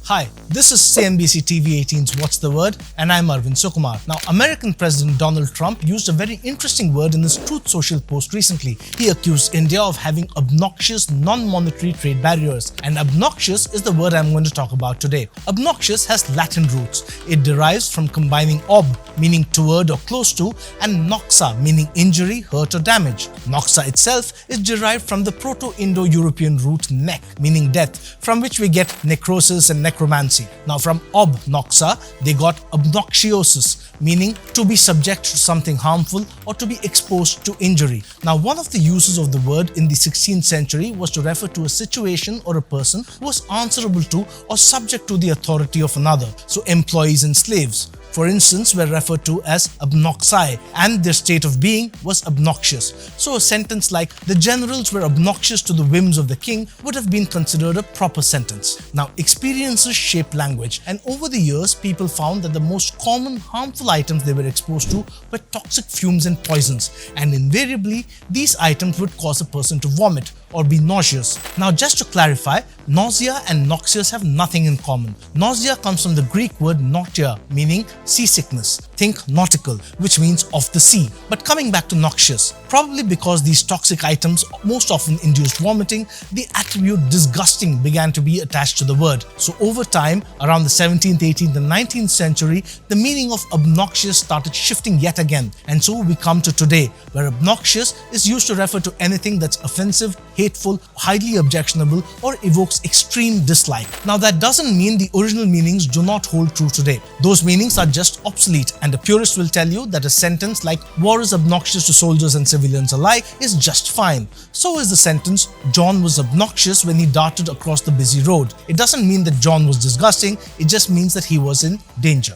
Hi, this is CNBC-TV18's What's the Word, and I'm Arvind Sukumar. Now, American President Donald Trump used a very interesting word in his Truth Social post recently. He accused India of having obnoxious non-monetary trade barriers, and obnoxious is the word I'm going to talk about today. Obnoxious has Latin roots. It derives from combining ob, meaning toward or close to, and noxa, meaning injury, hurt or damage. Noxa itself is derived from the Proto-Indo-European root nek, meaning death, from which we get necrosis and necromancy. Now from obnoxa, they got obnoxiosis, meaning to be subject to something harmful or to be exposed to injury. Now one of the uses of the word in the 16th century was to refer to a situation or a person who was answerable to or subject to the authority of another. So employees and slaves, for instance, were referred to as obnoxi, and their state of being was obnoxious. So a sentence like "the generals were obnoxious to the whims of the king" would have been considered a proper sentence. Now experiences shape language, and over the years people found that the most common harmful items they were exposed to were toxic fumes and poisons, and invariably these items would cause a person to vomit or be nauseous. Now just to clarify, nausea and noxious have nothing in common. Nausea comes from the Greek word nautia, meaning seasickness. Think nautical, which means of the sea. But coming back to noxious, probably because these toxic items most often induced vomiting, the attribute disgusting began to be attached to the word. So over time, around the 17th, 18th and 19th century, the meaning of obnoxious started shifting yet again. And so we come to today, where obnoxious is used to refer to anything that's offensive, hateful, highly objectionable, or evokes extreme dislike. Now that doesn't mean the original meanings do not hold true today. Those meanings are just obsolete, and the purists will tell you that a sentence like "war is obnoxious to soldiers and civilians alike" is just fine. So is the sentence "John was obnoxious when he darted across the busy road." It doesn't mean that John was disgusting, it just means that he was in danger.